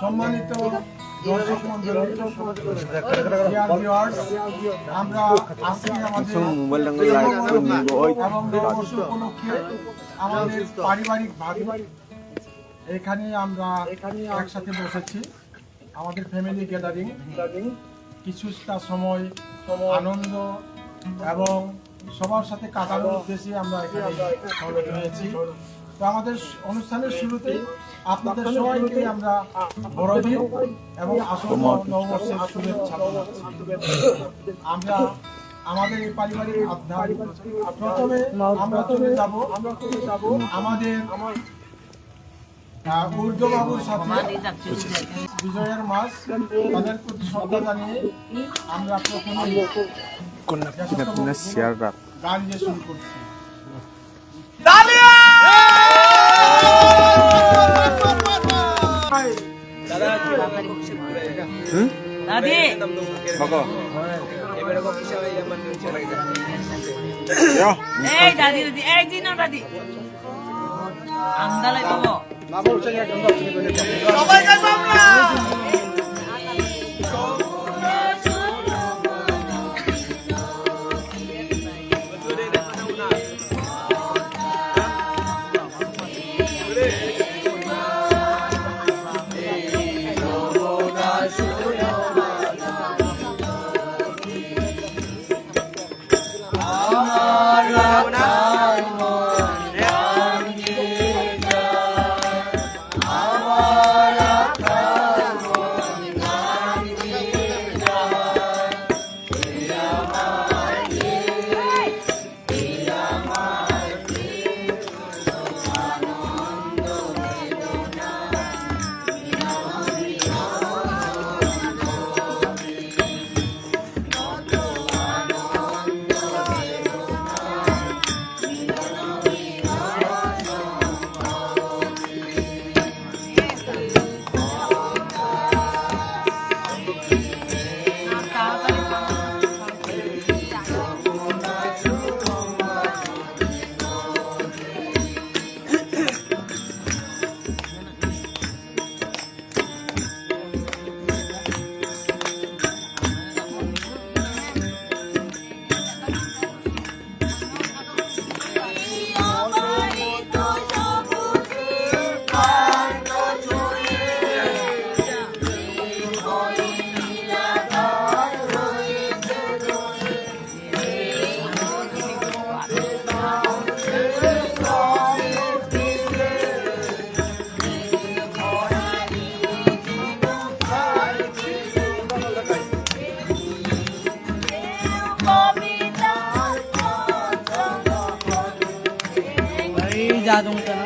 সম্মানিত দর্শক মণ্ডলী, আমরা আজকে আমাদের নববর্ষ উপলক্ষে আমাদের পারিবারিক ভাবে এখানে আমরা একসাথে বসেছি। আমাদের ফ্যামিলি গ্যাদারিং, কিছুটা সময় আনন্দ এবং সবার সাথে কাটানোর উদ্দেশ্যে আমরা এখানে সমবেত হয়েছি। তো আমাদের অনুষ্ঠানের শুরুতে আপনাদের সবাইকে আমরা বড়দিন এবং আসন্ন নববর্ষের শুভেচ্ছা জানাচ্ছি। আমরা আমাদের এই পারিবারিক আধ্যায় প্রথমে আমরা চলে যাব আমাদের ঊর্ধ্ববাবুর সাথে বিজয়ের মাস, তাদের প্রতি শ্রদ্ধা জানিয়ে আমরা প্রথমে গান দিয়ে শুরু করছি। Jadong ka na.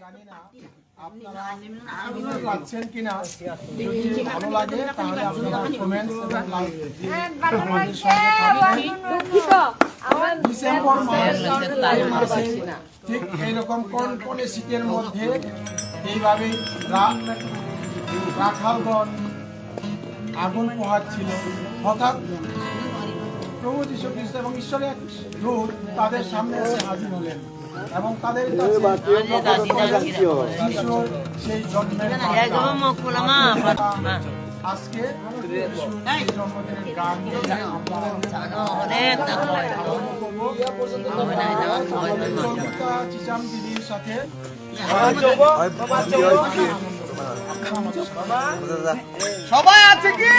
জানি না আপনারা ভালো লাগছেন কিনা। যদি ভালো লাগে তাহলে আপনারা কমেন্টস এবং লাইক দিয়ে আমাদের সঙ্গে থাকবেন। ডিসেম্বর মাসে ঠিক এইরকম কনকনে শীতের মধ্যে এইভাবে রাখালগণ আগুন পোহাচ্ছিল। হঠাৎ প্রভু যীশু খ্রিস্ট এবং ঈশ্বরের এক দূত তাদের সামনে এসে হাজির হলেন এবং তাদের যিশুর সেই জন্মের আজকে জন্মদিনের গান চিচাম দিদির সাথে সবাই আছে কি?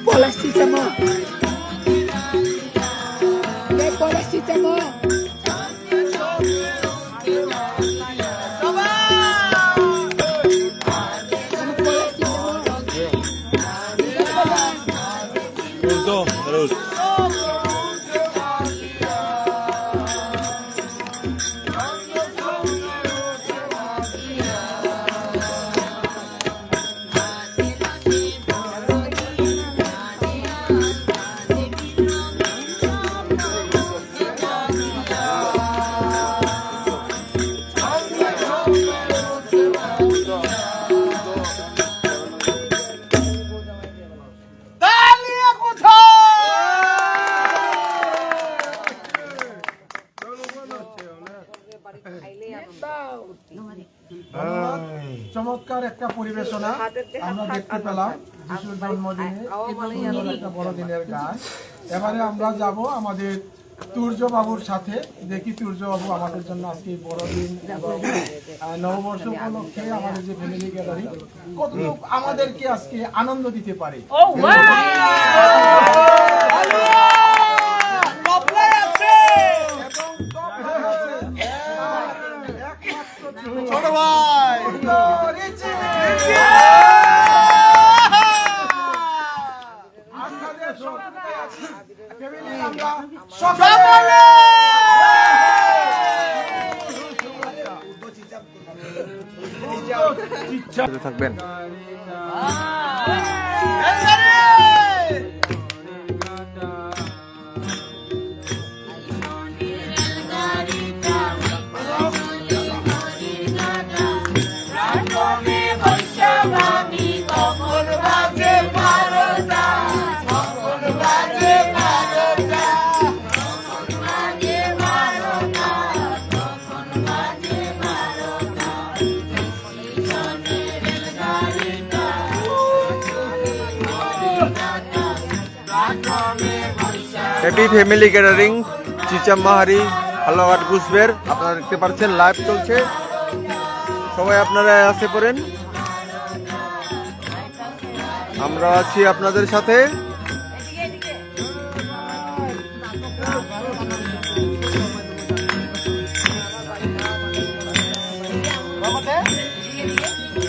Paracetamol. Paracetamol. Terus. চমৎকার একটা পরিবেশনা আমরা দেখতে পেলাম যিশুর জন্মদিনে একটা বড়দিনের গান। এবারে আমরা যাব আমাদের তুর্য বাবুর সাথে। দেখি তুর্য বাবু আমাদের জন্য আজকে এই বড়দিন এবং নববর্ষ উপলক্ষে আমাদের যে ফ্যামিলি গ্যাদারিং কতটুকু আমাদেরকে আজকে আনন্দ দিতে পারে। ছোট ভাই থাকবেন। হ্যাপি ফ্যামিলি গ্যাদারিং চিচামাহারি হালুয়াঘাট ঘুষবের। আপনারা দেখতে পাচ্ছেন লাইভ চলছে, সবাই আপনারা আসে পড়েন, আমরা আছি আপনাদের সাথে।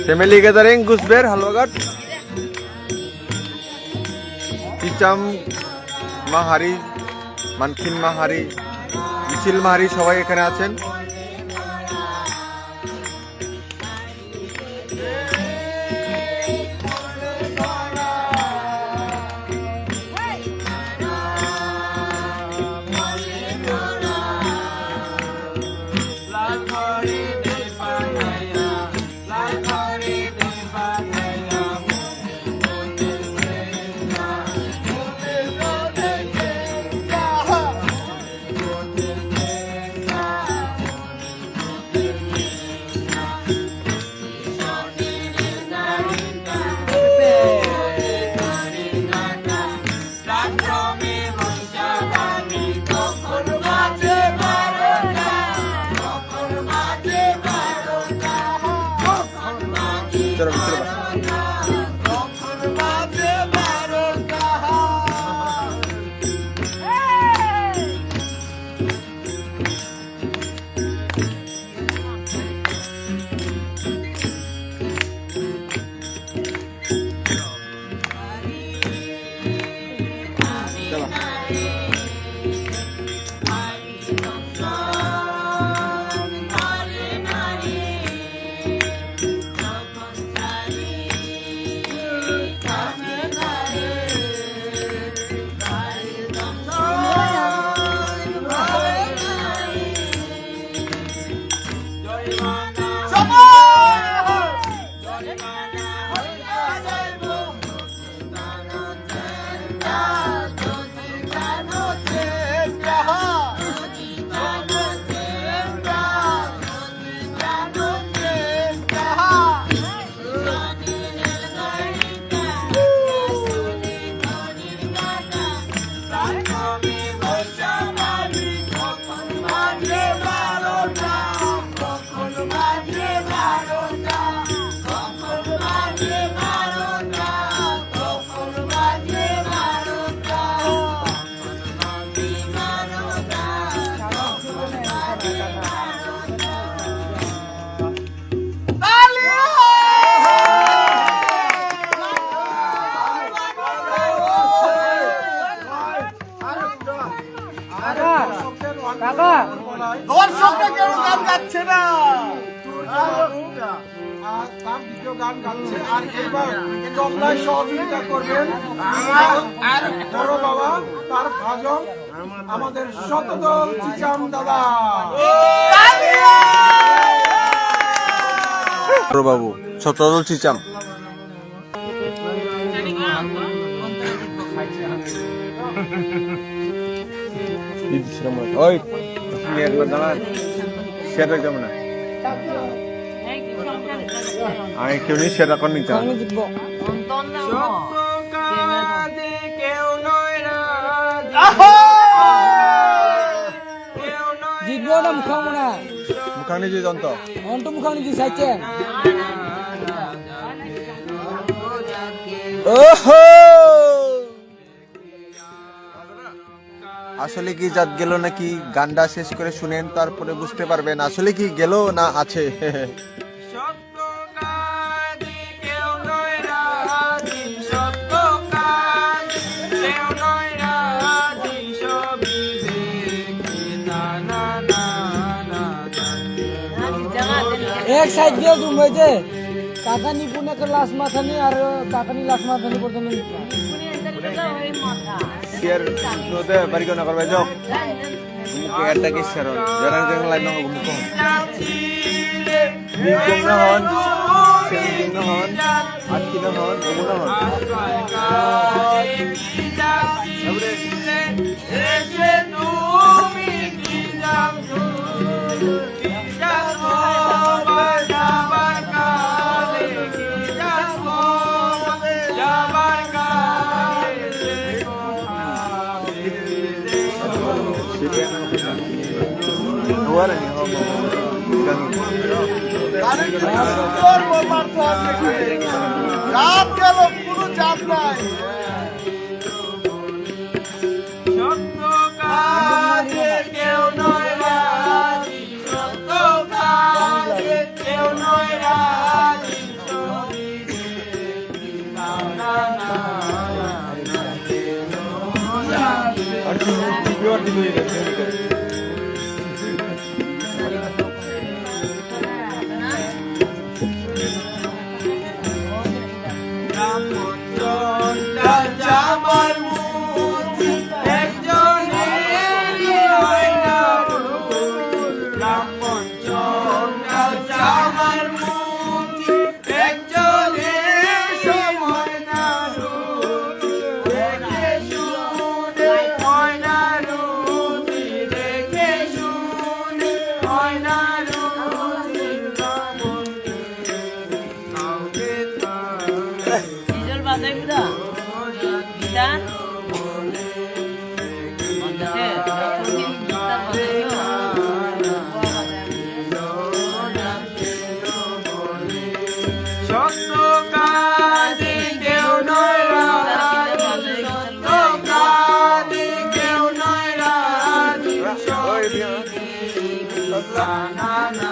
ফ্যামিলি গ্যাদারিং ঘুষবের হালুয়াঘাট চিচাম মাহারি, মানখিন মাহারি, মিছিল মাহারি সবাই এখানে আছেন। চলো চলো দর্শকরা কেউ গান গাচ্ছে না, তার দ্বিতীয় গান গাচ্ছে। আর এবার তবলায় সহযোগিতা করবেন আর বড় বাবা, তার ভাজন আমাদের শতদল চিচাম দাদা। বড় বাবু শতদল চিচাম। ওই সেটা কেমন আমি কেউ নেই সেটা করে নিতে হবে। কেউ নয় এটা মুখাং মনে মুখানি যে যন্ত্র অন্ত মুখাং নিজি চাইছেন ওহো আসলে কি জাত গেল নাকি গানটা শেষ করে শুনেন তারপরে বুঝতে পারবেন আসলে কি গেল না আছে এক সাইড দিয়ে জুমবাইছে কাকানি পুনে কে লাশ মাথানি আর কাকানি লাশ মাথানি পর্যন্ত শেয়ার নতে বাড়ি কোনা করবে যাও মুকে একটা কি শেয়ার জরা জরা লাইন ন মুকো বিকম না হন সেদিন না হন আটকি না হন ওমো না হন Luar ni আরে কি সুন্দর বলবার তো আছে রাত গেল কোনো চাপ নাই সত্য কাজে কেউ নয় রাজি সত্য কাজে কেউ নয় রাজি না না না জামার মুখি একজনেরই হয় না রামচন্দ্র জামার মুখি একজনের সময় না দেখে শুনে হয় না রুচি দেখে শুনে হয় না রুচি ডিজেল বাজাই বুদা গিটার সত্য কাজে কেউ নয় রাজি সত্য কাজে কেউ নয় রাজি না না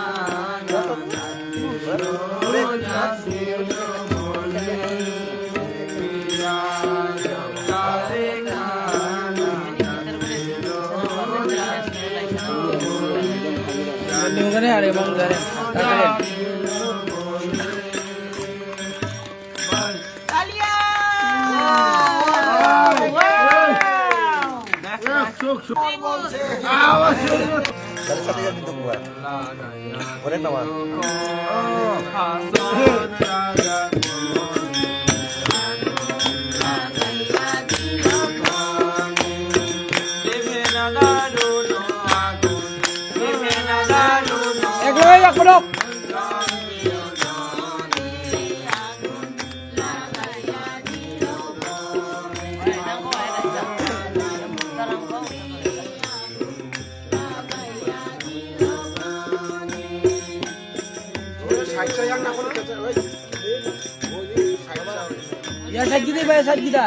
নিউগানে আরে মন জারে কাকারে একলাই একরক Ya sakit ba sakit kita.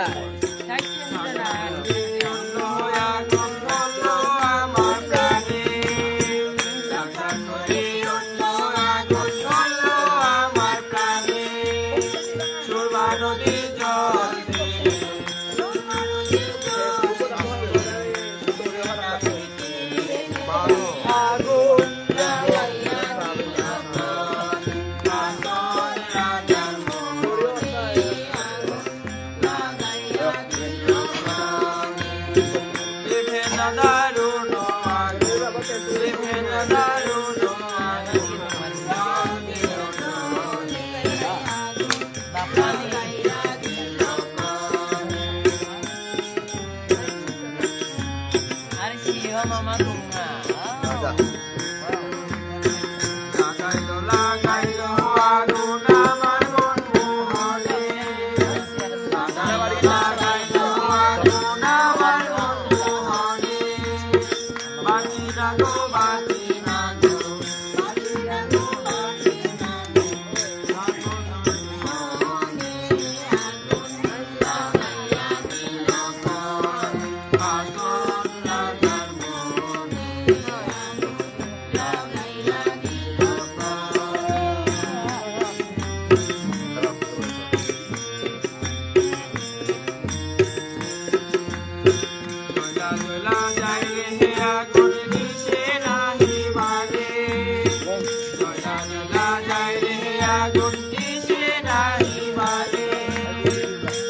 আগুন কিসে নাহি বাজে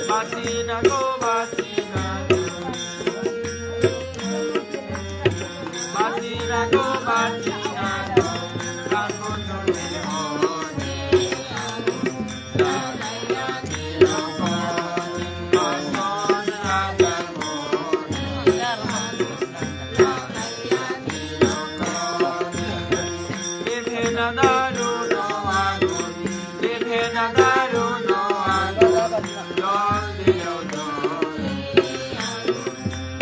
বাঁচি না গো বাঁচি না বাঁচি না গো বাঁচি না প্রাণ বন্ধনে মনে লাগাইয়া দিল আসন রাজার মনে লাগাইয়া দিল দেবে না দারুণ আগুন দেবে না দারুণ আগুন জল দিল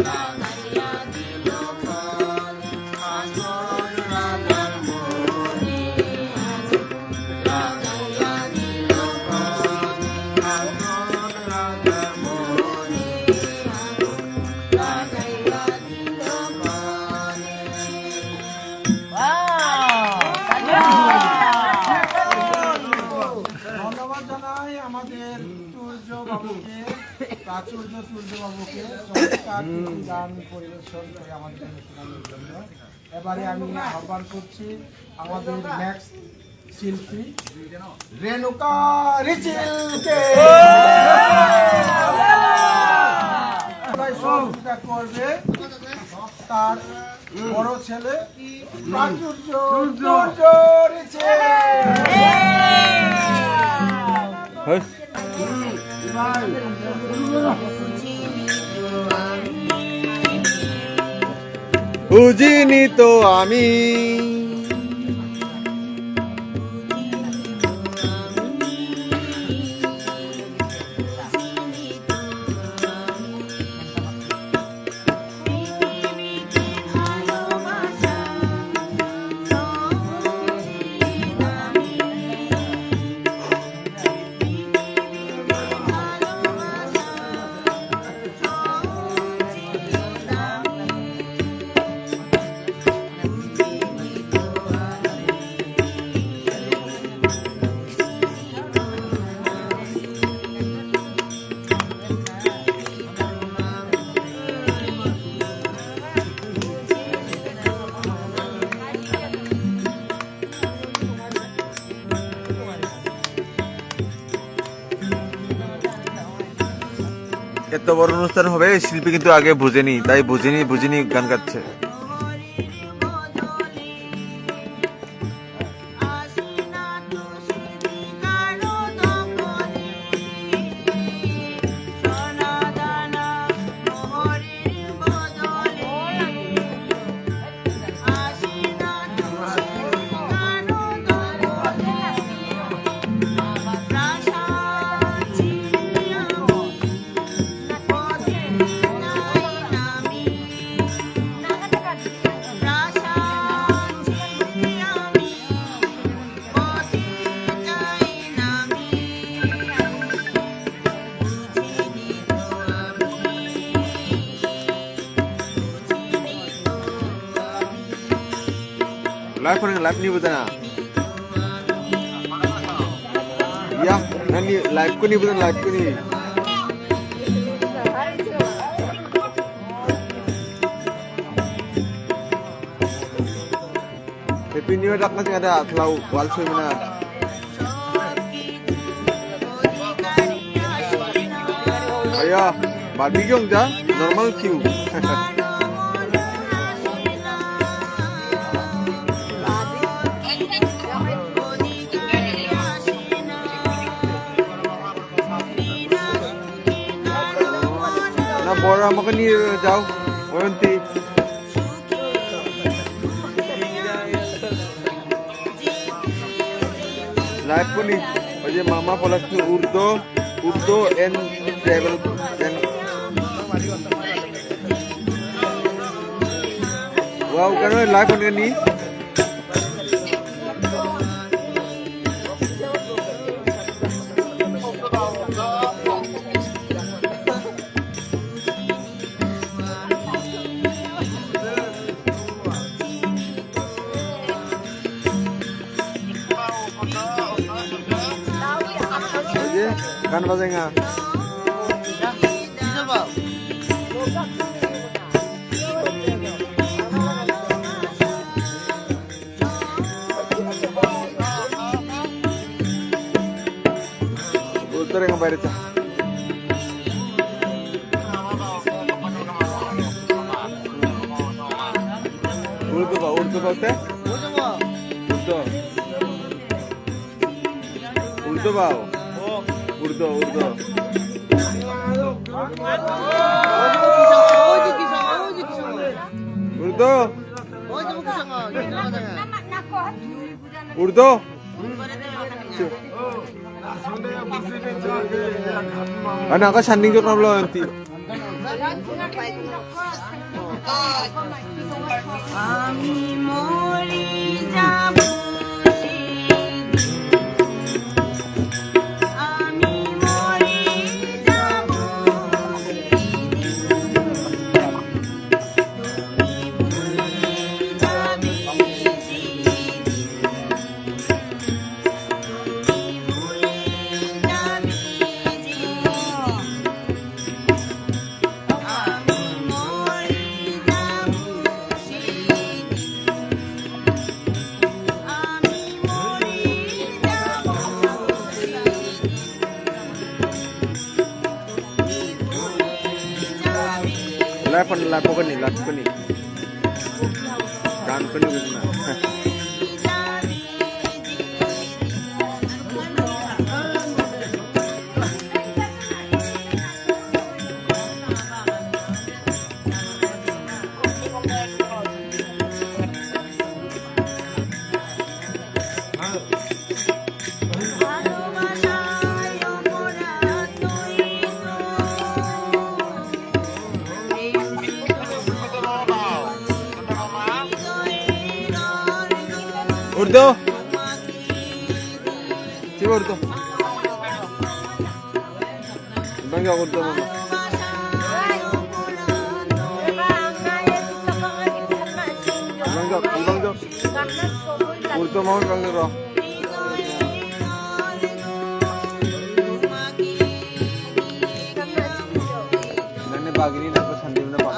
লাগাইয়া দিল আসন রাজার মনে লাগাইয়া দিল আসন রাজার মনে লাগাইয়া দিল ধন্যবাদ জানাই আমাদের সূর্য বাবুকে প্রাচুর্য সূর্য বাবুকে চমৎকার একটি গান পরিবেশন করে আমাদের জন্য শোনানোর জন্য। এবারে আমি আহ্বান করছি আমাদের নেক্সট শিল্পী রেণুকা রিচিলকে সহযোগিতা করবে তার বড় ছেলে প্রাচুর্য সূর্য রিচিল। বুঝিনি তো আমি এত বড় অনুষ্ঠান হবে শিল্পী কিন্তু আগে বুঝেনি, তাই বুঝেনি গান গাচ্ছে। Live ni bukan ah? Ya, nanti live ku ni bukan live ku ni. Happy New Year dak masih ada selalu walsu mana. Ayo, barbecue aja, normal queue. বড় আমাকে নিয়ে যাও অয়ন্তী। লাইভ করি ওই যে মামা Palashpur Urdu and travel wow কেন live করে নি গান বাজে না ভিতরে বাইরে চা উর্দু বলতে উর্দু বাও Urdu Urdu anak ka sanding jok nablo nanti আমি মরি যাব আমি মরি যাব lapo ka ni gan ko ni na Urdu, coba Urdu. Bangga Urdu mama. Bangga. Urdu mau bangga roh. Nene pagi ini dapat sandi mana pak?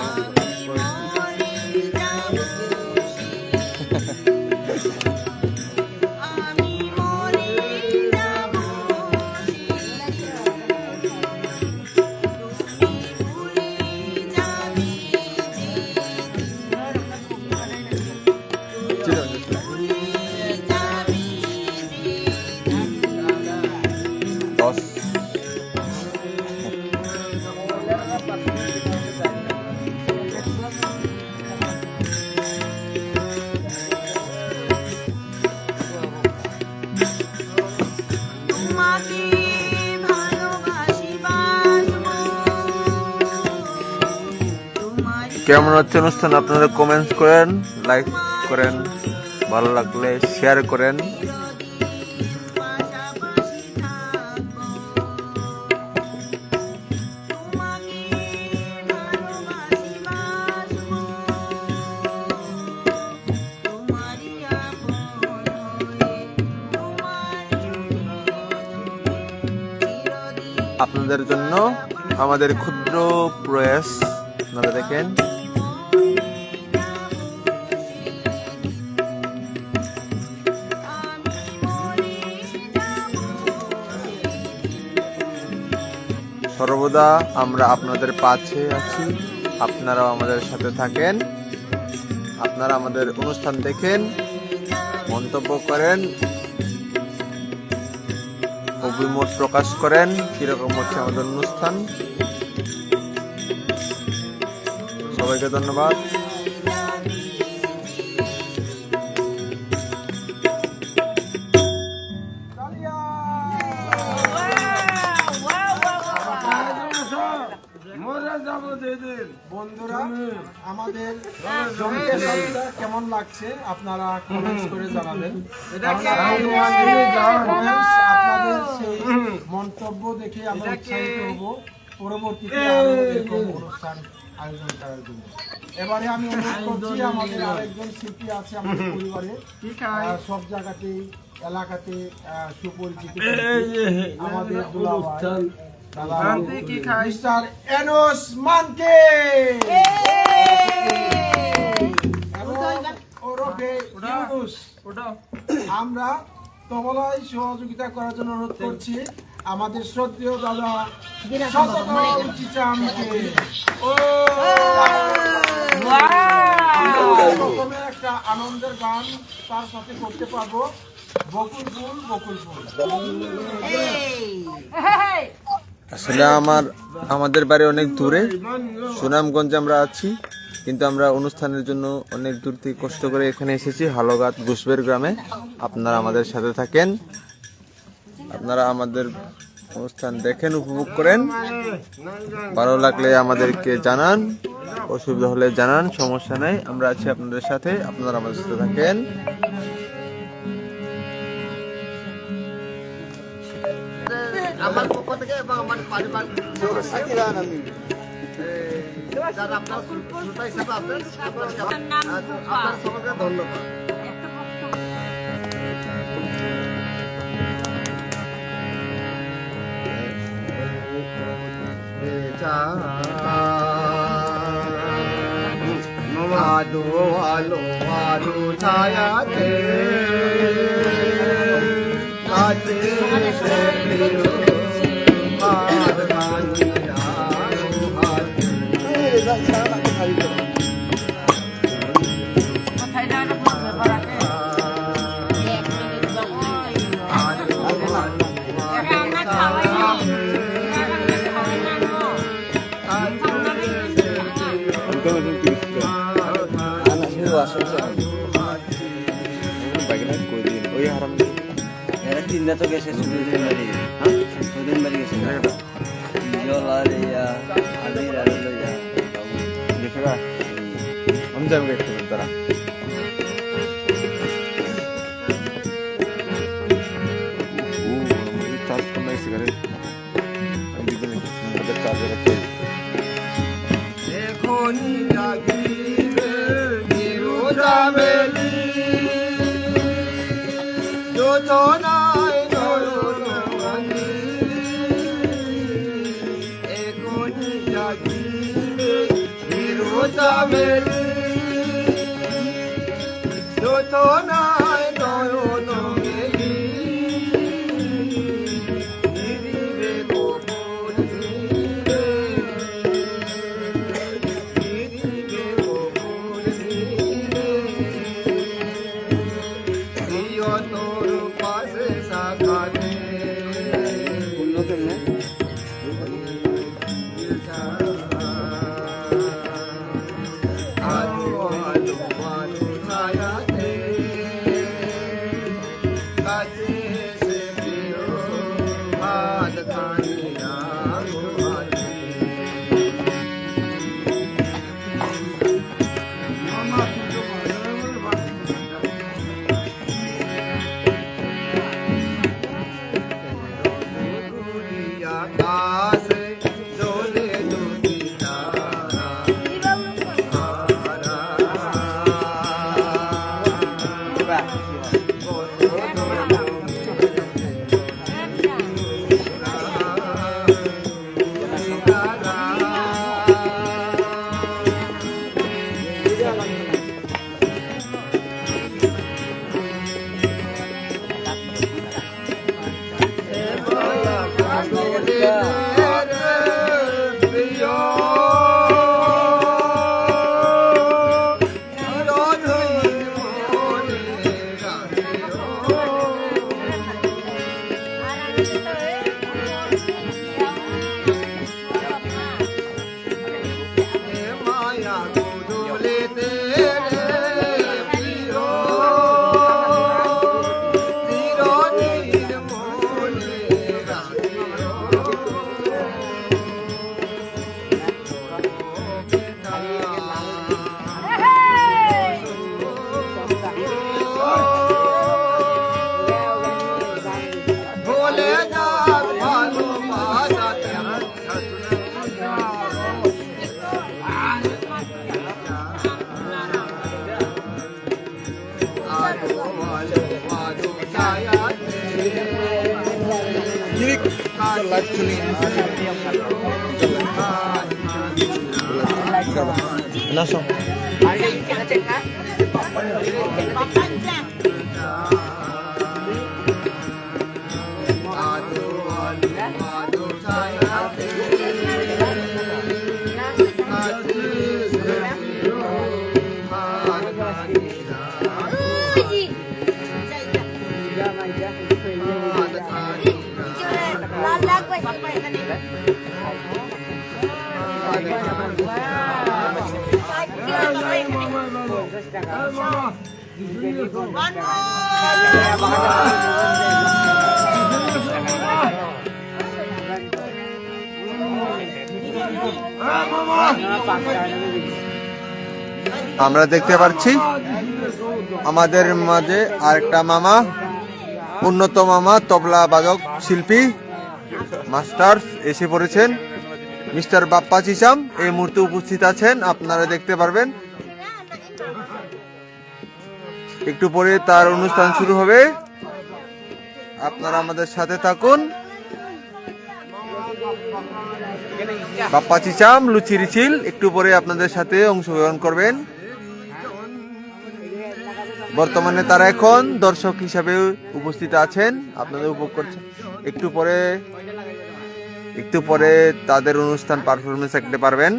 কেমন হচ্ছে অনুষ্ঠান আপনারা কমেন্টস করেন, লাইক করেন, ভালো লাগলে শেয়ার করেন। আপনাদের জন্য আমাদের ক্ষুদ্র প্রয়াস আপনারা দেখেন। সর্বদা আমরা আপনাদের পাশে আছি, আপনারাও আমাদের সাথে থাকেন। আপনারা আমাদের অনুষ্ঠান দেখেন, মন্তব্য করেন, অভিমত প্রকাশ করেন কিরকম হচ্ছে আমাদের অনুষ্ঠান। সবাইকে ধন্যবাদ। বন্ধুরা, আমাদের কেমন লাগছে আপনারা কমেন্টস করে জানাবেন। আপনাদের সেই মন্তব্য দেখে আমরা উৎসাহিত হব পরবর্তীতে এরকম অনুষ্ঠান আয়োজন করার জন্য। এবারে আমি অনুরোধ করছি, আমাদের আরেকজন শিল্পী আছে আমাদের পরিবারে, সব জায়গাতেই এলাকাতে সুপরিচিত আমাদের দুলাভাই মিস্টার এনোস মানকে ওরফে ইউনুস। আমরা তবলায় সহযোগিতা করার জন্য অনুরোধ করছি। আমাদের শ্রদ্ধেয় দাদা শতদল চিচামকে। প্রথমে একটা আনন্দের গান তার সাথে করতে পারবো, বকুল ফুল বকুল ফুল। আসলে আমাদের বাড়ি অনেক দূরে, সুনামগঞ্জে আমরা আছি, কিন্তু আমরা অনুষ্ঠানের জন্য অনেক দূর থেকে কষ্ট করে এখানে এসেছি হালগাত ঘুষবের গ্রামে। আপনারা আমাদের সাথে থাকেন, আপনারা আমাদের অনুষ্ঠান দেখেন, উপভোগ করেন। ভালো লাগলে আমাদেরকে জানান, অসুবিধা হলে জানান, সমস্যা নেই, আমরা আছি আপনাদের সাথে, আপনারা আমাদের সাথে থাকেন। আমার পক্ষ থেকে এবং আমার পারিবারিক যারা আপনার শ্রোতা হিসাবে আছেন, আপনার সকলকে ধন্যবাদ। আলো আলো আলো ছায়াতে কাছে সে প্রিয় আর মানিরা তিনটা তো গেছে সুদিন বাড়ি, সুদিন বাড়ি গেছে আমি যাবো একটু তারা চার্জ করলে সিগারেট চার্জ রাখতে এখনই জাগিবে চিরজামেলি যোজনায় নয়নমণি। এখনই জাগিবে চিরজামেলি যোজনায় নয়নমণি। নিরিবে কবর নিরে, নিরিবে কবর নিরে, প্রিয় তোর পাশে সাকাতে আলো আলো আলো ছায়াতে কাছে সে প্রিয় হাত খানিয়া ঘুমাতে। আকাশে দোলে দুটি তারা, Langsung. Aduh, আমরা দেখতে পাচ্ছি আমাদের মাঝে আরেকটা মামা, উন্নত মামা, তবলা বাদক শিল্পী মাস্টার এসে পড়েছেন। মিস্টার বাপ্পা চিচাম এই মুহূর্তে উপস্থিত আছেন, আপনারা দেখতে পারবেন। একটু পরে তার অনুষ্ঠান শুরু হবে, আপনারা আমাদের সাথে থাকুন। বাপ্পা চিচাম লুচিরিচিল একটু পরে আপনাদের সাথে অংশগ্রহণ করবেন। বর্তমানে তারা এখন দর্শক হিসাবে উপস্থিত আছেন, আপনাদের উপভোগ করছেন। একটু পরে তাদের অনুষ্ঠান পারফরমেন্স দেখতে পারবেন।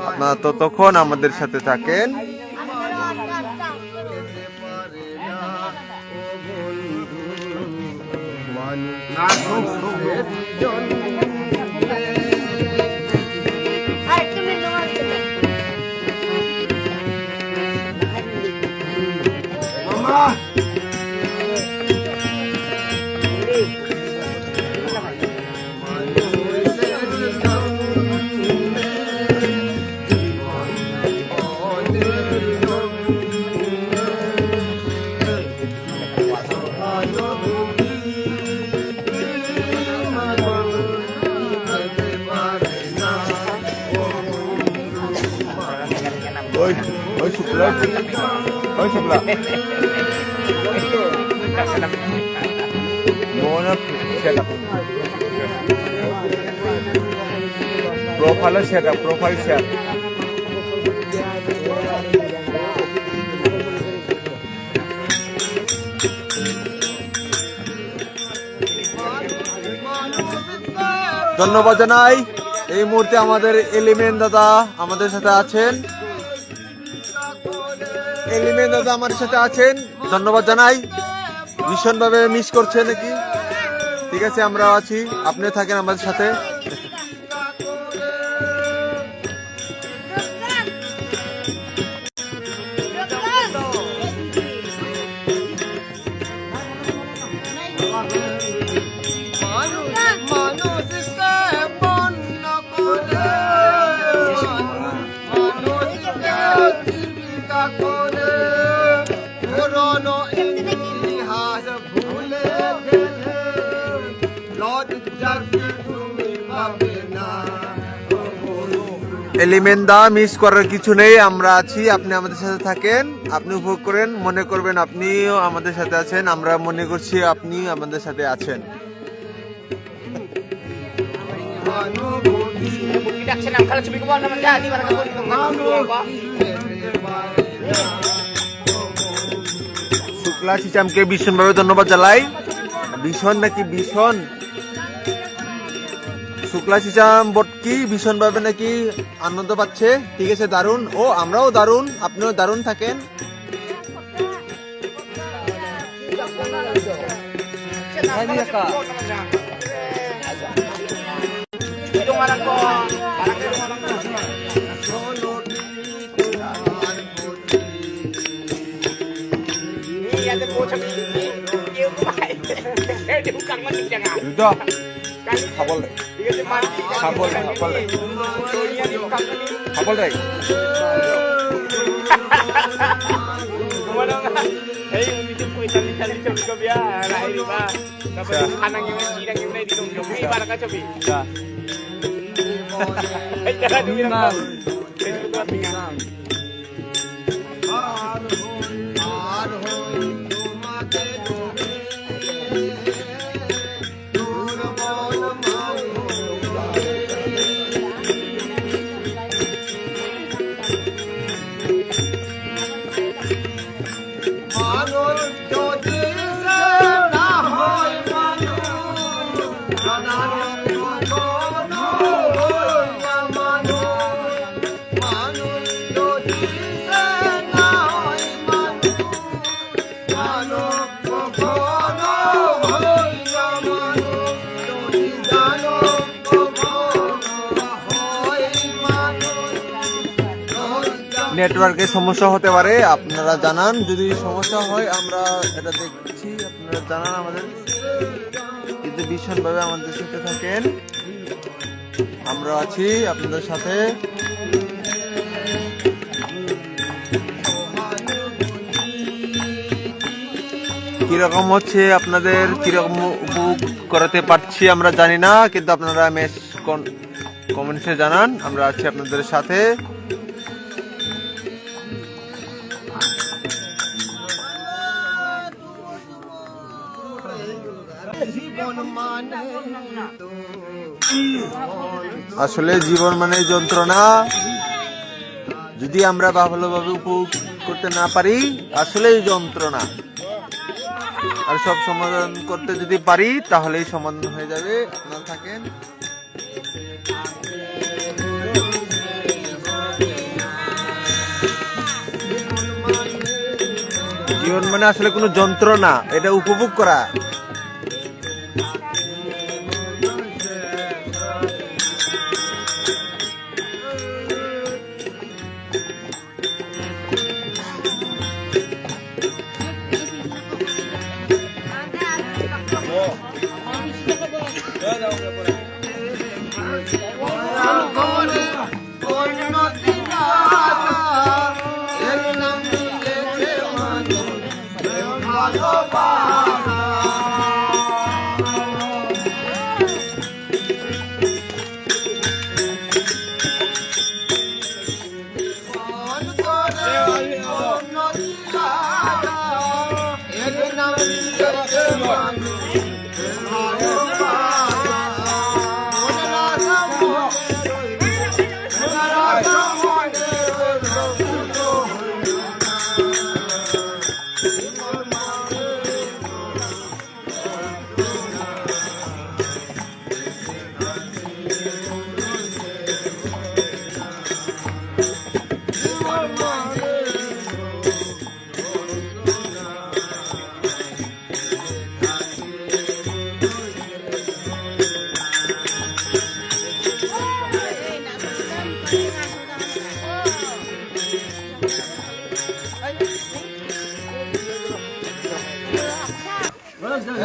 আপনারা ততক্ষণ আমাদের সাথে থাকেন। Profile share. ধন্যবাদ জানাই। এই মুহূর্তে আমাদের এলিমেন্ট দাদা আমাদের সাথে আছেন। এলিমেন্ট দাদা আমাদের সাথে আছেন, ধন্যবাদ জানাই। ভীষণভাবে মিস করছে নাকি? ঠিক আছে, আমরা আছি, আপনিও থাকেন আমাদের সাথে। এলিমেন্ট দা মিস করার কিছু নেই, আমরা আছি, আপনি আমাদের সাথে থাকেন, আপনি উপভোগ করেন, মনে করবেন আপনিও আমাদের সাথে আছেন, আমরা মনে করছি আপনি আমাদের সাথে আছেন। শুক্লা চিচামকে ভীষণভাবে ধন্যবাদ জানাই। ভীষণ নাকি ভীষণ? শুক্লা চিচাম বটকি ভীষণভাবে নাকি আনন্দ পাচ্ছে। ঠিক আছে, দারুণ। ও আমরাও দারুণ, আপনিও দারুণ থাকেন। Hello. নেটওয়ার্কের সমস্যা হতে পারে, আপনারা জানান যদি সমস্যা হয়। আমরা এটা দেখছি, আপনারা জানান আমাদের, কিন্তু ভীষণভাবে আমাদের সাথে থাকেন, আমরা আছি আপনাদের সাথে। কিরকম হচ্ছে আপনাদের, কিরকম উপভোগ করাতে পারছি আমরা জানি না, কিন্তু আপনারা কমেন্টসে জানান, আমরা আছি আপনাদের সাথে। আসলে জীবন মানে যন্ত্রণা, যদি আমরা ভালোভাবে উপভোগ করতে না পারি আসলে যন্ত্রণা, আর সব সমাধান করতে যদি পারি তাহলেই সমাধান হয়ে যাবে। আপনারা থাকেন। জীবন মানে আসলে কোনো যন্ত্রণা, এটা উপভোগ করা।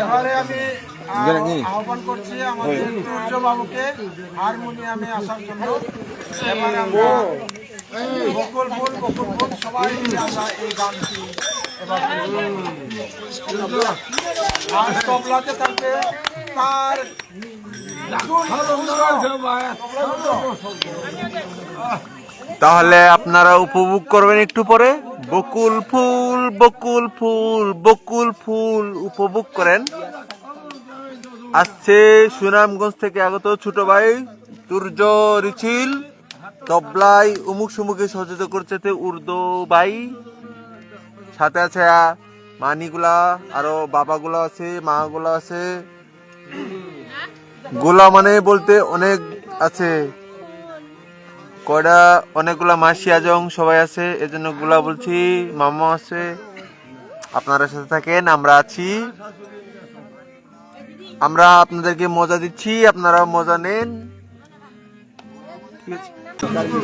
এবারে আমি আহ্বান করছি আমাদের সূর্য বাবুকে হারমোনিয়ামে আসার জন্য। এবারে আমরা বকুল ফুল সবাই মিলে আমরা এই গানটি এবার আর তবলাতে থাকবে তার তাহলে আপনারা উপভোগ করবেন একটু পরে। বকুল ফুল বকুল ফুল বকুল ফুল উপভোগ করেন। আসছে সুনামগঞ্জ থেকে আগত ছোট ভাই সূর্য রিচিল, তবলাই উমুক সুমুকে সহযোগিতা করছে উর্দু ভাই, সাথে আছে মানিগুলা, আরো বাবাগুলো আছে, মাগুলো আছে। গোলা মানে বলতে অনেক আছে, কয়টা অনেকগুলা মাসি আজং সবাই আছে, এজন্য গুলা বলছি। মামা আছে, আপনারা সাথে থাকেন, আমরা আছি, আমরা আপনাদেরকে মজা দিচ্ছি, আপনারা মজা নেন। ঠিক আছে।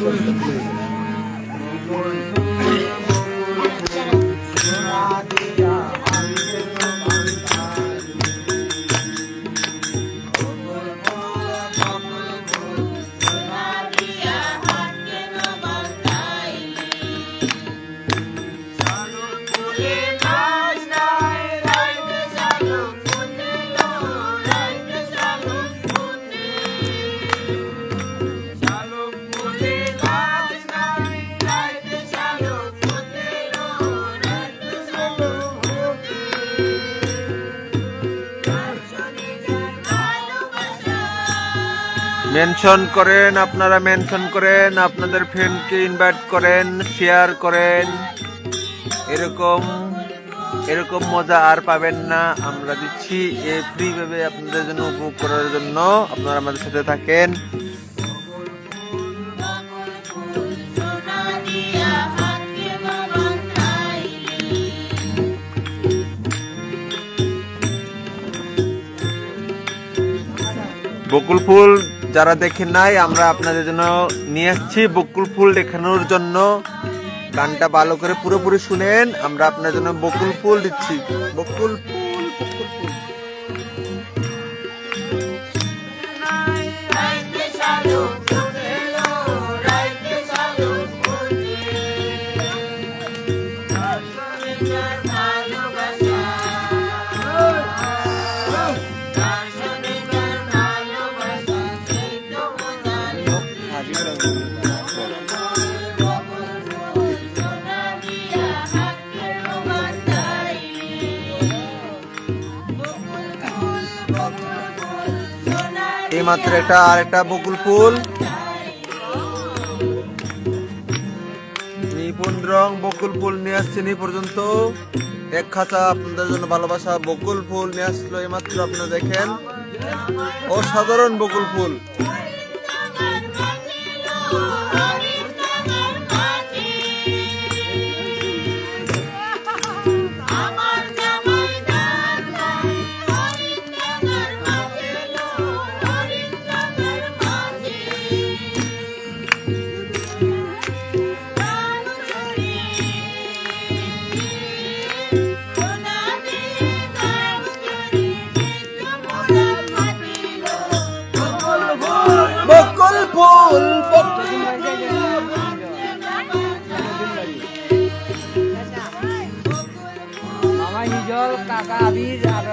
মেনশন করেন, আপনারা মেনশন করেন, আপনাদের ফ্রেন্ডকে ইনভাইট করেন, শেয়ার করেন। এরকম মজা আর পাবেন না, আমরা দিচ্ছি ফ্রি ভাবে আপনাদের জন্য, উপভোগ করার জন্য। আপনারা আমাদের সাথে থাকেন। বকুল ফুল যারা দেখেন নাই, আমরা আপনাদের জন্য নিয়ে আসছি বকুল ফুল দেখানোর জন্য। গানটা ভালো করে পুরোপুরি শুনেন। আমরা আপনার জন্য বকুল ফুল দিচ্ছি, বকুল ফুল, বকুল ফুল। এই মাত্র এটা আর একটা বকুল ফুল, নিপুণ রং বকুল ফুল নিয়ে আসছেন এই পর্যন্ত। এক খাঁচা আপনাদের জন্য ভালোবাসা বকুল ফুল নিয়ে আসলো এই মাত্র। আপনারা দেখেন অসাধারণ বকুল ফুল। বকুল ফুল, মামা হিজল, কাকা আবির আর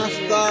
নাস্তা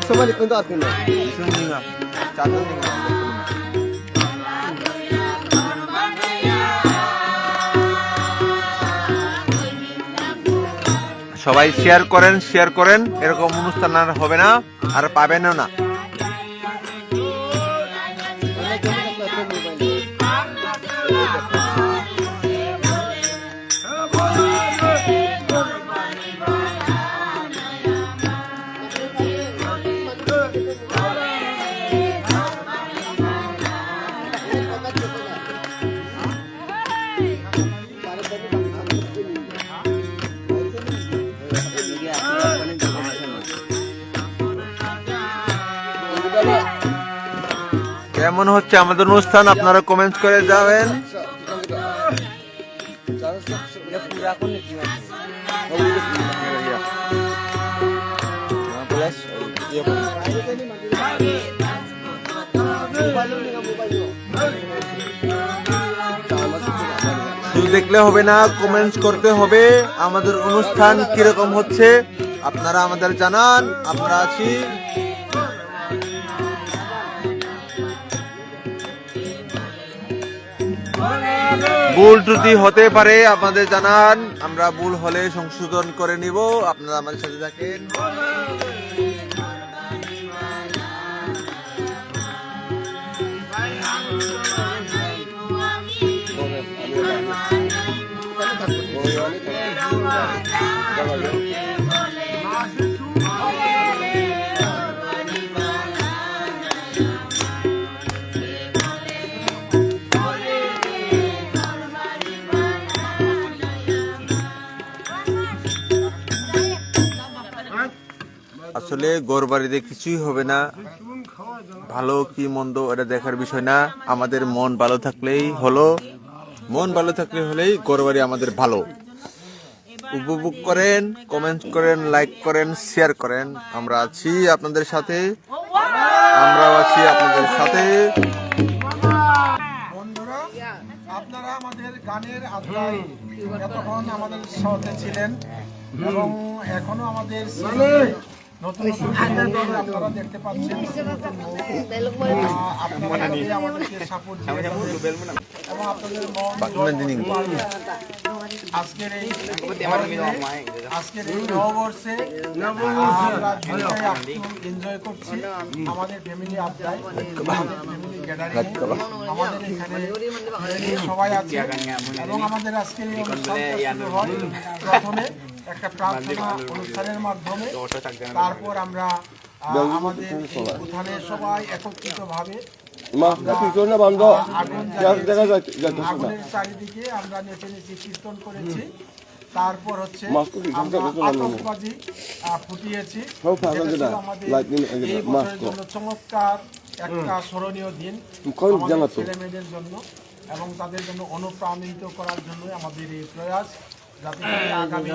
Sebalik untuk aku nak. সবাই শেয়ার করেন, এরকম অনুষ্ঠান আর হবে না, আর পাবেনও না। কেমন হচ্ছে আমাদের অনুষ্ঠান আপনারা কমেন্ট করে যাবেন। শুধু দেখলে হবে না, কমেন্ট করতে হবে আমাদের অনুষ্ঠান কিরকম হচ্ছে, আপনারা আমাদের জানান। আমরা আছি। ভুল ত্রুটি হতে পারে, আপনাদের জানান, আমরা ভুল হলে সংশোধন করে নিব। আপনারা আমাদের সাথে থাকেন। আসলে ঘরবাড়িতে কিছুই হবে না, ভালো কি মন্দ এটা দেখার বিষয় না। আমাদের মন ভালো থাকলেই হলো, মন ভালো থাকলে হলেই ঘরবাড়ি আমাদের ভালো। উপভোগ করেন, কমেন্ট করেন, লাইক করেন, শেয়ার করেন। আমরা আছি আপনাদের সাথে, আমরাও আছি আপনাদের সাথে। বন্ধুরা, আপনারা আমাদের গানের আড্ডায় এতক্ষণ আমাদের সাথে ছিলেন এবং এখনো আমাদের নতুন নতুন আপনারা দেখতে পাচ্ছেন। আপনারা যদি আমাদেরকে সাপোর্ট দিয়ে এবং আপনাদের আজকের এই নববর্ষে আমরা এনজয় করছি আমাদের ফ্যামিলি আড্ডায়, আমাদের ফ্যামিলি গ্যাদারিং, আমাদের এখানে সবাই আছে এবং আমাদের আজকের এই অনুষ্ঠানটা শুরু হয় প্রথমে একটা প্রার্থনা অনুষ্ঠানের মাধ্যমে। তারপর আমরা আমাদের উঠানে সবাই একত্রিত ভাবে আগুনের চারিদিকে আমরা নেচে নেচে কীর্তন করেছি। তারপর হচ্ছে আমরা আতশবাজি ফুটিয়েছি। আমাদের এই বছরের জন্য চমৎকার একটা স্মরণীয় দিন আমাদের ছেলে মেয়েদের জন্য এবং তাদের জন্য অনুপ্রাণিত করার জন্য আমাদের এই প্রয়াস, যাতে করে আগামী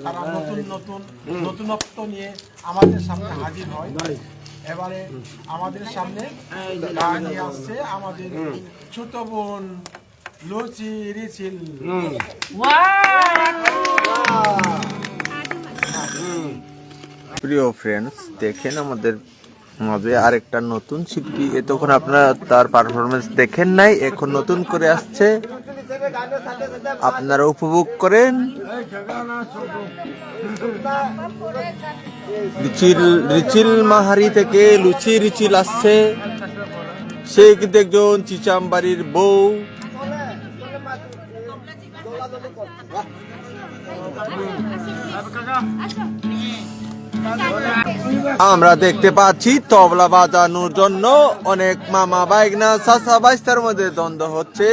তারা নতুনত্ব নিয়ে আমাদের সামনে হাজির হয়। এবারে আমাদের সামনে গান নিয়ে আসছে আমাদের ছোট বোন লুচি রিচিল। প্রিয় ফ্রেন্ডস, দেখেন আমাদের মাঝে আরেকটা নতুন শিল্পী। এতক্ষণ আপনারা তার পারফরমেন্স দেখেন নাই, এখন নতুন করে আসছে, আপনারা উপভোগ করেন। রিচিল মাহারি থেকে লুচি রিচিল আসছে, সে কিন্তু একজন চিচামবাড়ির বউ। আমরা দেখতে পাচ্ছি তবলা বাজানোর জন্য অনেক মামা বাইগনা চাচা বাইস্তার মধ্যে দ্বন্দ্ব হচ্ছে।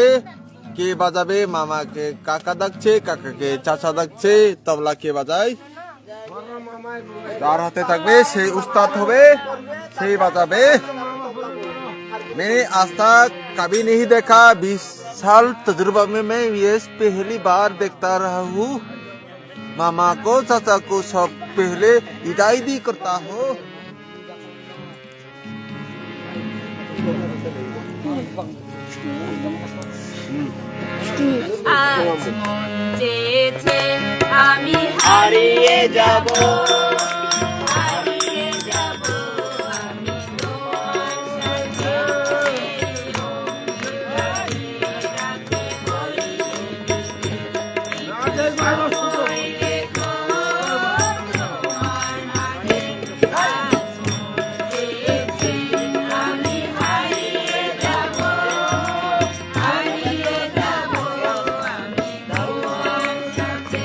কে বাজাবে? মামাকে কাকা ডাকছে, কাকাকে চাচা ডাকছে। তবলা কে বাজায়? যার হাতে থাকবে সেই উস্তাদ হবে, সেই বাজাবে। मैंने आज तक कभी नहीं देखा, 20 साल तजुर्बा में मैं ये पहली बार देखता रहा हूँ। मामा को चाचा को सब पहले इदायदी करता हो। আজ মন চেয়েছে আমি হারিয়ে যাব, হারিয়ে যাব আমি তোমার সাথে। রাতে বলি রেখো তোমার হাতে। আজ মন চেয়েছে আমি হারিয়ে যাব, হারিয়ে যাব আমি তোমার সাথে।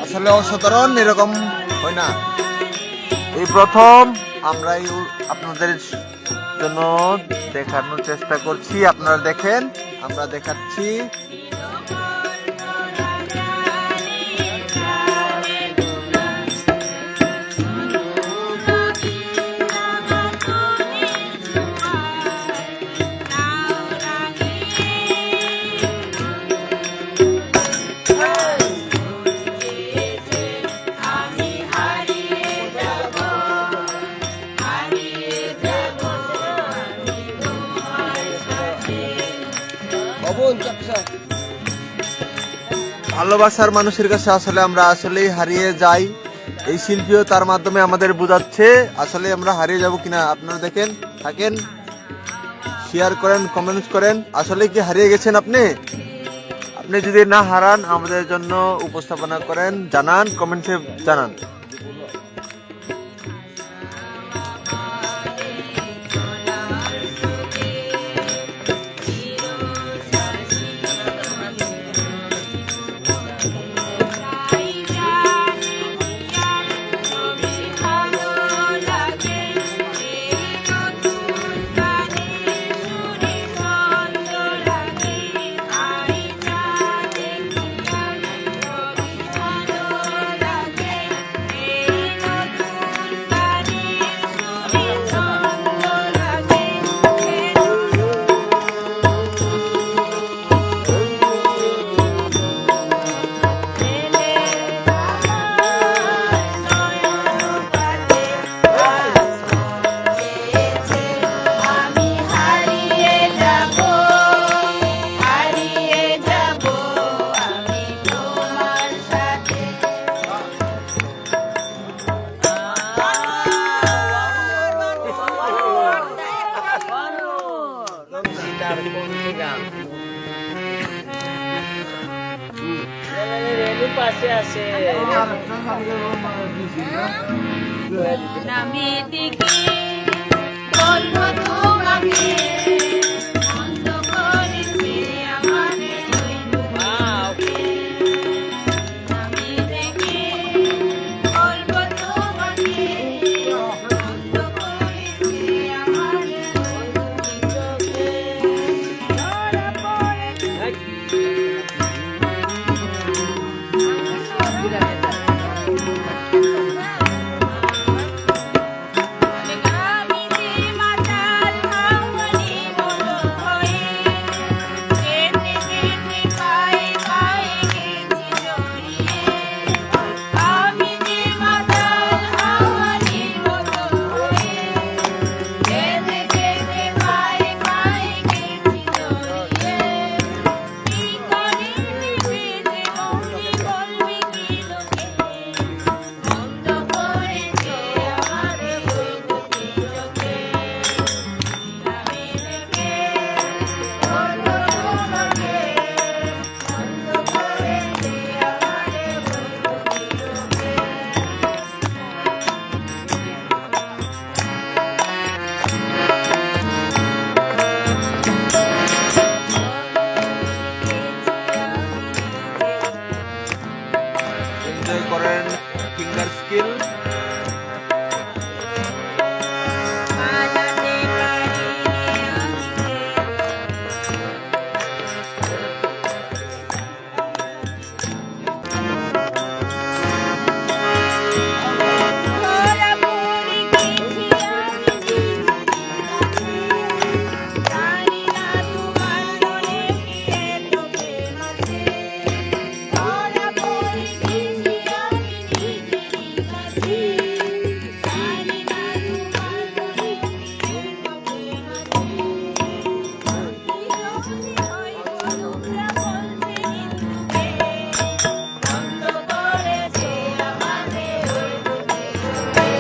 আসলে অসাধারণ, এরকম হয় না। এই প্রথম আমরা আপনাদের জন্য দেখানোর চেষ্টা করছি। আপনারা দেখেন, আমরা দেখাচ্ছি। ভালোবাসার মানুষের কাছে আসলে আমরা আসলেই হারিয়ে যাই। এই শিল্পীও তার মাধ্যমে আমাদের বোঝাচ্ছে আসলে আমরা হারিয়ে যাব কিনা। আপনারা দেখেন, থাকেন, শেয়ার করেন, কমেন্টস করেন। আসলে কি হারিয়ে গেছেন আপনি? আপনি যদি না হারান, আমাদের জন্য উপস্থাপনা করেন, জানান, কমেন্টসে জানান। আমি দেখি বলবো তোমাকে বন্ধ করেছে আমার আমি দেখি বলবো তোমাকে বন্ধ করেছে আমার ধরা পড়েছে। আমি যে মাতাল হওনি এনজয় করেন ফিঙ্গার স্কিল। পালাতে পারি ধরা পড়ে গেছি আমি জানি না তোমার মনে কি এত প্রেম আছে। ধরা পড়ে গেছি আমি নিজেরই কাছে, জানি না তোমার মনে কি এত প্রেম আছে। যখনই হইব তোমরা বলতে হিন্দুকে, বন্ধ করেছে আমাদের ওই বুকে।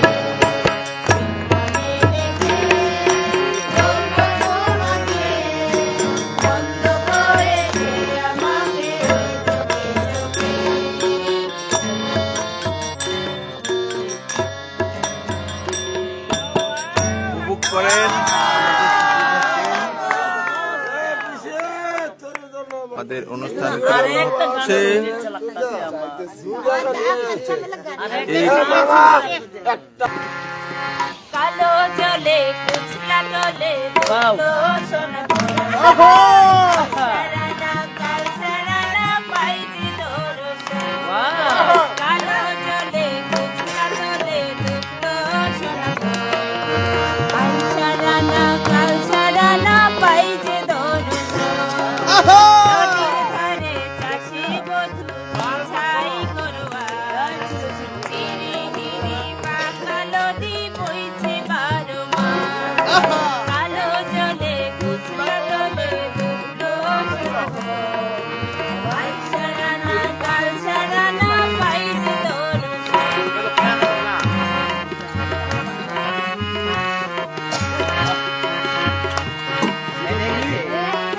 মনে রেখে বলবো তোমাকে, বন্ধ করেছে আমাকে ওই চোখে উপভোগ করেন। আমাদের অনুষ্ঠান হচ্ছে কালো জলে কুচলা টলে সোনা সারানা কাল সারানা পাইছি দর্শন। কালো জলে কুচলা টলে দুটো সোনা সারানা কাল সারানা পাইছি দর্শন। নদীর ধারে চাষি বধূ ছাই করোয়ার, হিরি হিরি পাখা নদী বইছে বারো মাস। কালো জলে কুচলা টলে দুটো কাল সারানা পাইছে দর্শন।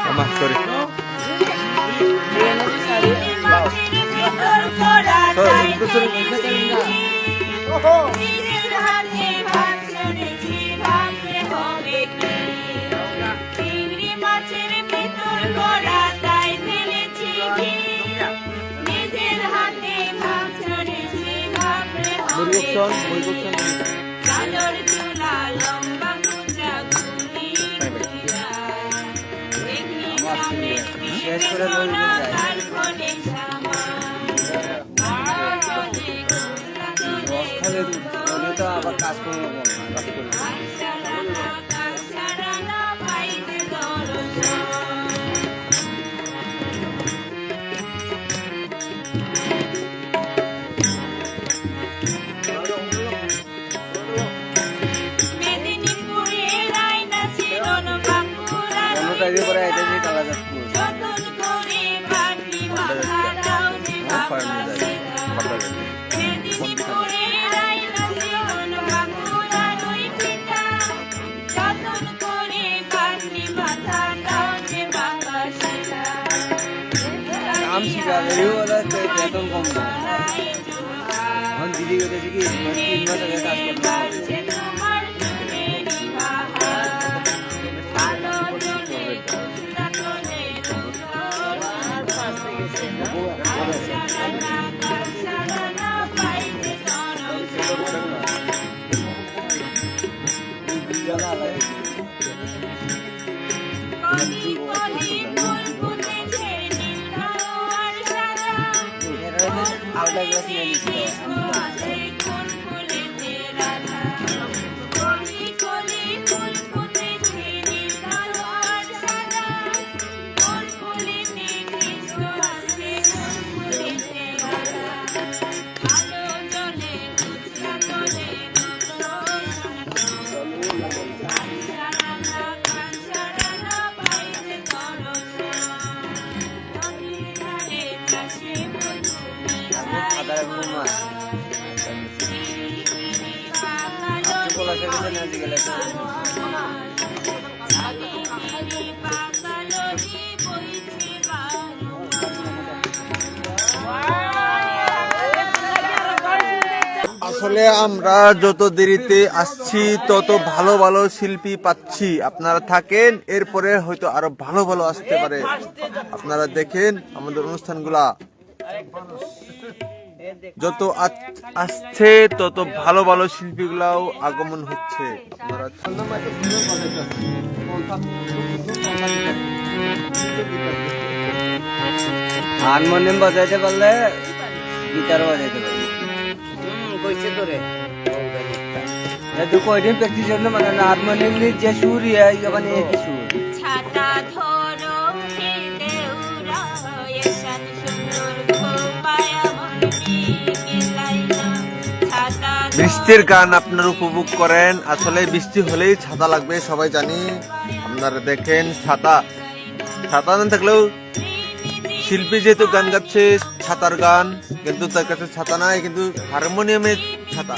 আমার সরি মাছের ভিতর করা তাই জেনেছি, নিজের হাতে ভাত ছড়েছি, ভাবতে হবে কি। চিংড়ি মাছের ভিতর করা তাই ফেলেছি কি, নিজের হাতে ভাত ছড়েছি, ভাবতে হবে কি। চাদর চুলা লম্বা কুচা ঘুরি ঘুরিয়া, দেখি গ্রামের শেষ করে বলতে চাই। তার ঘরে সামান। জলে কুচলা তোলে ওটা তো আবার কাজ করবো না, কাজ করবো। সারানা কাল সারানা পাইতে দর্শন। মেদিনীপুরের আয়না শিরন বাঁকুড়ার অন্যটা দিয়ে করে এটা দিয়ে কালা যাচ্ছে। যতন করে পাটি মাথা দাও যে বাঁকা সেটা। মেদিনীপুরের আয়না শিরন বাঁকুড়ার ওই পিতা, যতন করে পাটি মাথা দাও যে বাঁকা সেটা। নাম শিখালেও ওরা বেতন কম দেয়। এখন দিদি গেছে কি 3 মাস আগে কাজ করতে বাজছে তোমার চুলেরই বাহার। কালো জলে কুচলা টলে দুটো সারানা কাল সারানা পাইতে দর্শন। কলি কলি ফুল ফুটেছে নীল আর সাদা, আলাদা গ্লাস নিয়ে নিচ্ছি। কৃষ্ণ আছে কোন ফুলেতে রাধা। কলি কলি ফুল ফুটেছে নীল আর সাদা, কোন ফুলেতে কৃষ্ণ আছে কোন ফুলেতে রাধা। কালো জলে কুচলা টলে দুটো কাল সারানা পাইতে দর্শন। নদীর ধারে চাষি বধূ ছাই আদার মাস পলাশে গেছে না গেলে আসলে আমরা যত দেরিতে আসছি তত ভালো ভালো শিল্পী পাচ্ছি। আপনারা থাকেন, এরপরে হয়তো আরো ভালো ভালো আসতে পারে। আপনারা দেখেন আমাদের অনুষ্ঠানগুলা। যত আসছে তত ভালো ভালো শিল্পীগুলাও আগমন হচ্ছে। আপনারা হারমোনিয়াম বাজাইতে পারলে গিটারও বাজাইতে পারবে। কইছে তোরে তুই কয়দিন প্র্যাকটিস করলে মানে হারমোনিয়াম যে সুর মানে একই সুর। ছাতা ধরো হে দেউরা এসান সুন্দর খোপায় আমার মেঘেলাই না ছাতা বৃষ্টির গান আপনারা উপভোগ করেন। আসলে বৃষ্টি হলেই ছাতা লাগবে, সবাই জানি। আপনারা দেখেন ছাতা না থাকলেও শিল্পী যেহেতু গান গাচ্ছে ছাতার গান, কিন্তু তার কাছে ছাতা নাই, কিন্তু হারমোনিয়ামের ছাতা।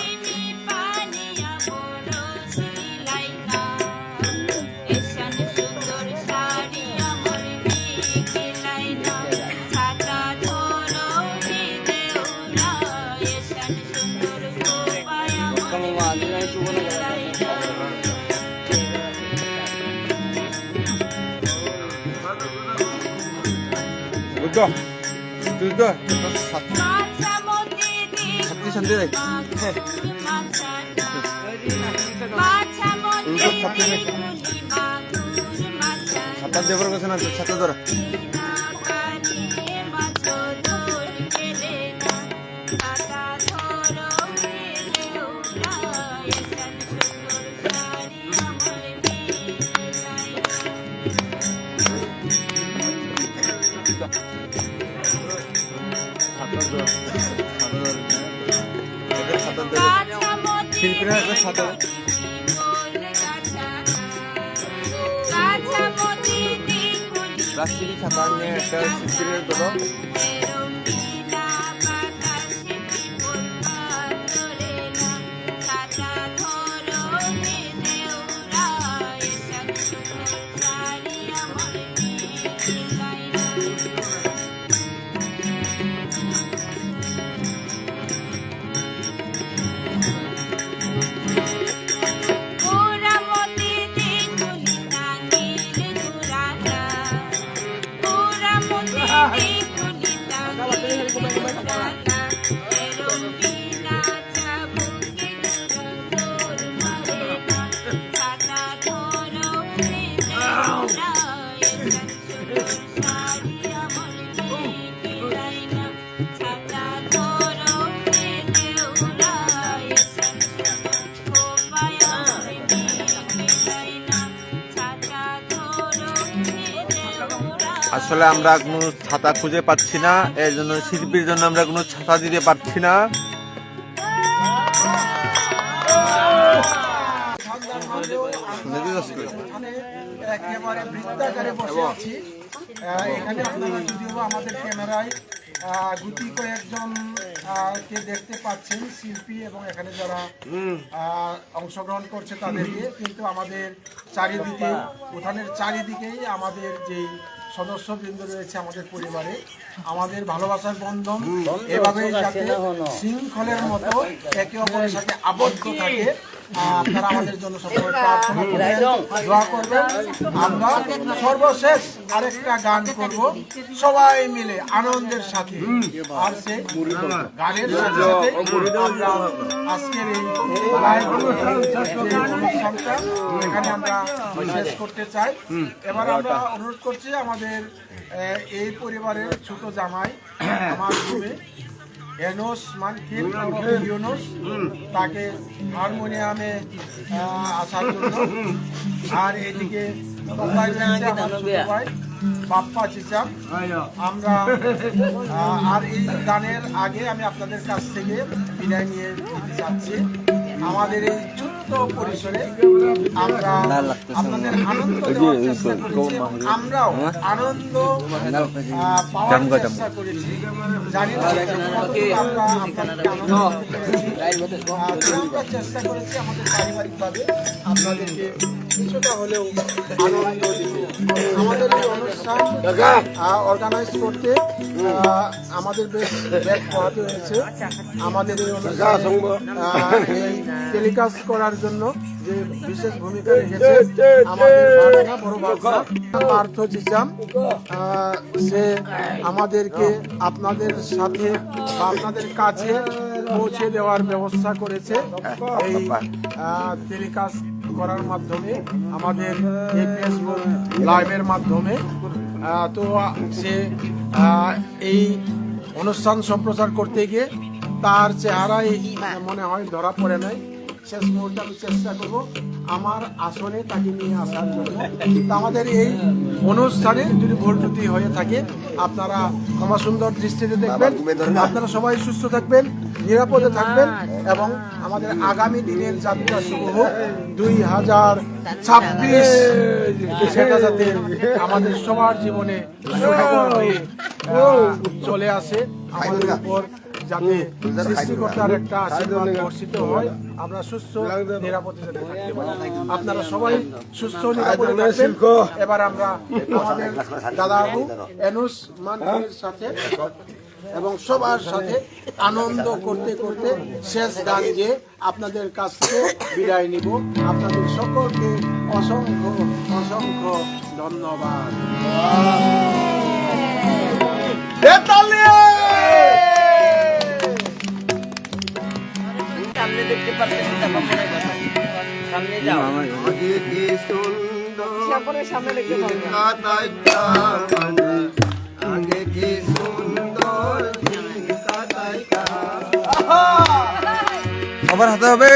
পানিয়া বড় সিলাই না এসান সুন্দর শাড়ি আমার মেঘেলাই না ছাতা ধরো হে দেউরা এসান সুন্দর খোপায় আমার মেঘেলাই না মাছা মতে ছাত্রী শান্তি রে মাছা মতে ছাতা দেবার কথা না, ছাতা ধরা। শিল্পীরা একটা ছাতা প্লাস্টিকের ছাতা নিয়ে একটা শিল্পীর দেবো। আসলে আমরা কোনো ছাতা খুঁজে পাচ্ছি না, এর জন্য শিল্পীর জন্য আমরা কোনো ছাতা দিতে পারছি না। একেবারে বৃত্তাকারে বসে আছি। এখানে আপনারা যদিও আমাদের ক্যামেরায় গুটি কয়েকজন কে দেখতে পাচ্ছেন শিল্পী এবং এখানে যারা অংশগ্রহণ করছে তাদেরকে, কিন্তু আমাদের চারিদিকে উঠানের চারিদিকেই আমাদের যেই সদস্যবৃন্দ রয়েছে আমাদের পরিবারে, আমাদের ভালোবাসার বন্ধন এভাবে যাতে শৃঙ্খলের মতো একে অপরের সাথে আবদ্ধ থাকে, আপনারা আমাদের জন্য সবসময় প্রার্থনা করবেন, দোয়া করবেন। আমরা সর্বশেষ আরেকটা গান করব সবাই মিলে আনন্দের সাথে, আর সেই গানের সাথে সাথে আমরা আজকের এই অনুষ্ঠানটা এখানে আমরা শেষ করতে চাই। এবার আমরা অনুরোধ করছি আমাদের এই পরিবারের ছোট জামাই আমার গুরু এনোস মানকিন ইউনুস, তাকে হারমোনিয়ামে আসার জন্য। আর এইদিকে আমার ছোট ভাই বাপ্পা চিচাম। আমরা আর এই গানের আগে আমি আপনাদের কাছ থেকে বিদায় নিয়ে দিতে চাচ্ছি। আমাদের এই ছোট্ট পরিসরে আমরা আপনাদের আনন্দ দেওয়ার চেষ্টা করেছি, আমরাও আনন্দ পাওয়ার চেষ্টা করেছি। জানি না আমরা আপনাদেরকে আনন্দ দিতে পেরেছি, আমরা চেষ্টা করেছি আমাদের পারিবারিকভাবে আপনাদেরকে কিছুটা হলেও আনন্দ দিব। আমাদের এই অনুষ্ঠান অর্গানাইজ করতে আমাদের বেশ ব্যাগ পোহাতে হয়েছে। আমাদের এই অনুষ্ঠান টেলিকাস্ট করার দেওয়ার জন্য যে বিশেষ ভূমিকা রেখেছে আমাদের ভাগনা, বড় ভাগনা পার্থ চিচাম, সে আমাদেরকে আপনাদের সাথে বা আপনাদের কাছে পৌঁছে দেওয়ার ব্যবস্থা করেছে এই টেলিকাস্ট করার মাধ্যমে, আমাদের এই ফেসবুক লাইভের মাধ্যমে। তো সে এই অনুষ্ঠান সম্প্রচার করতে গিয়ে তার চেহারাই মনে হয় ধরা পড়ে নাই। শেষ মুহূর্তে আমি চেষ্টা করব আমার আসনে তাকে নিয়ে আসার জন্য। তা আমাদের এই অনুষ্ঠানে যদি ভুল ত্রুটি হয়ে থাকে আপনারা ক্ষমা সুন্দর দৃষ্টিতে দেখবেন। আপনারা সবাই সুস্থ থাকবেন, নিরাপদে থাকবেন এবং আমাদের আগামী দিনের যাত্রা শুভ হোক 2026, সেটা যাতে আমাদের সবার জীবনে সুখকর হয়ে চলে আসে, আমাদের উপর যাতে সৃষ্টিকর্তার একটা আশীর্বাদ বর্ষিত হয়, আমরা সুস্থ নিরাপদে যাতে থাকতে পারি। আপনারা সবাই সুস্থ নিরাপদে থাকবেন। এবার আমরা আমাদের দাদাবু এনুস মানকিনের সাথে এবং সবার সাথে আনন্দ করতে করতে শেষ গান গিয়ে আপনাদের কাছ থেকে বিদায় নিব। আপনাদের সকলকে অসংখ্য অসংখ্য ধন্যবাদ। সামনে দেখতে পাচ্ছেন, সামনে যাও। আবার হাতে হবে।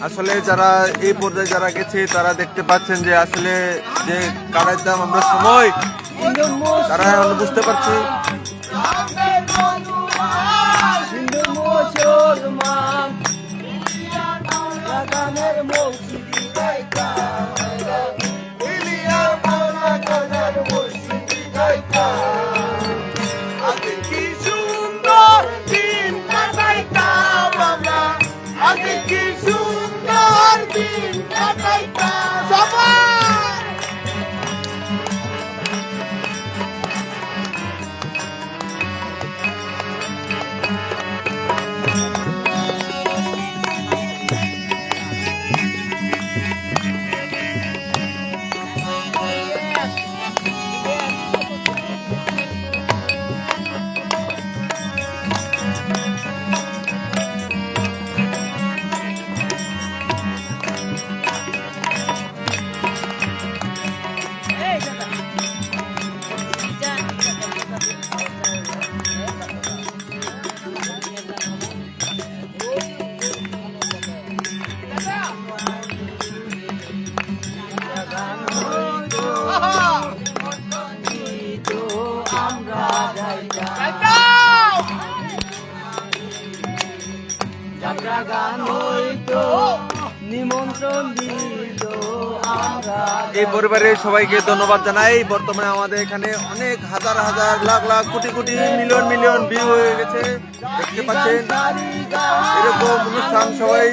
আসলে যারা এই পর্যায়ে যারা গেছে তারা দেখতে পাচ্ছেন যে আসলে যে কাটাইতাম আমরা সময়, তারা এখন বুঝতে পারছি। এই পরিবারের সবাইকে ধন্যবাদ জানাই। বর্তমানে আমাদের এখানে অনেক হাজার হাজার lakh lakh crore crore million million view হয়ে গেছে, দেখতে পাচ্ছেন। এরকম অনুষ্ঠান সবাই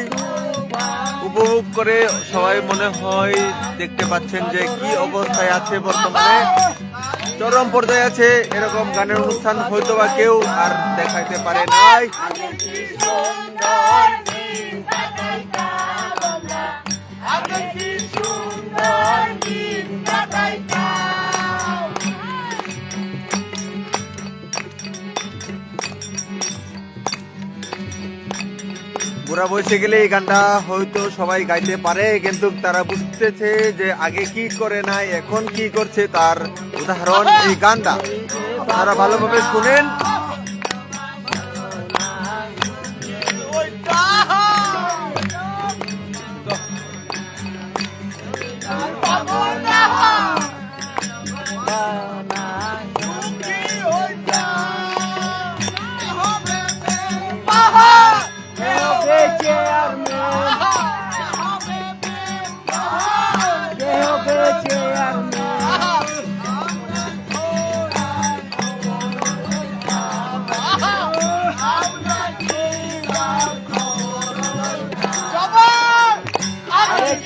উপভোগ করে, সবাই মনে হয় দেখতে পাচ্ছেন যে কি অবস্থায় আছে বর্তমানে, চরম পর্যায়ে আছে। এরকম গানের অনুষ্ঠান হয়তো বা কেউ আর দেখাইতে পারে নাই। বুড়া বয়সে গেলে এই গানটা হয়তো সবাই গাইতে পারে, কিন্তু তারা বুঝতেছে যে আগে কি করে নাই, এখন কি করছে, তার উদাহরণ এই গানটা। আপনারা ভালোভাবে শুনেন।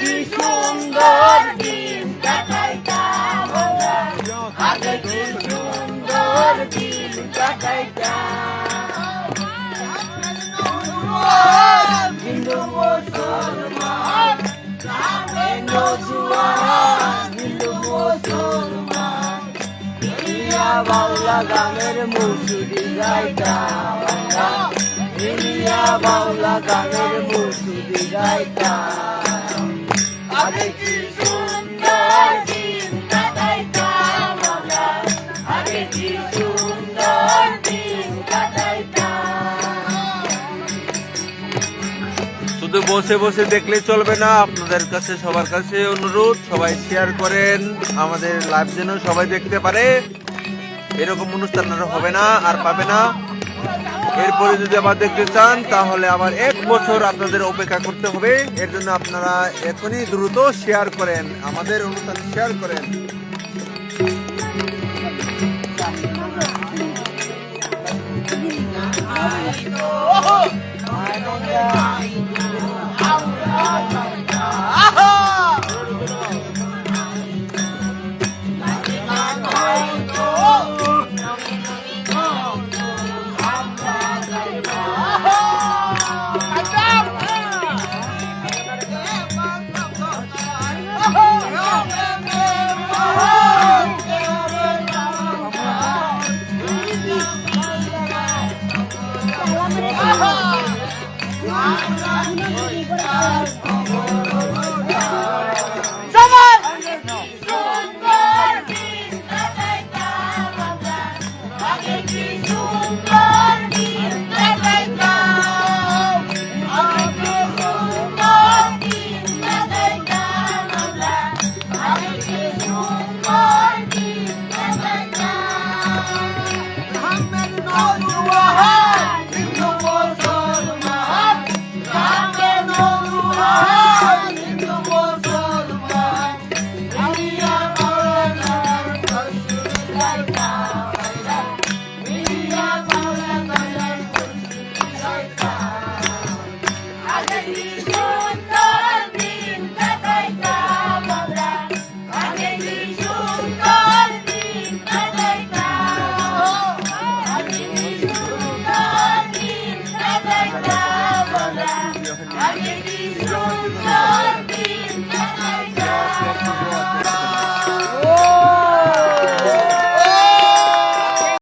কি সুন্দর দিন কাটাই কাটাইতাম হিন্দু মুসলমান নজুয়ান হিন্দু মুসলমান ইলিয়া বাউলা গানের মুসুরি গাইতাম ইলিয়া বাউলা গানের মুসুরি গাইতাম আগে কি সুন্দর দিন কাটাইতাম আমরা আগে কি সুন্দর দিন কাটাইতাম শুধু বসে বসে দেখলে চলবে না, আপনাদের কাছে সবার কাছে অনুরোধ, সবাই শেয়ার করেন আমাদের লাইভ যেন সবাই দেখতে পারে। এরকম অনুষ্ঠান আর হবে না, আর পাবে না। এরপরে যদি আবার দেখতে চান তাহলে আবার 1 বছর আপনাদের অপেক্ষা করতে হবে। এর জন্য আপনারা এখনই দ্রুত শেয়ার করেন, আমাদের অনুষ্ঠান শেয়ার করেন। আনন্দ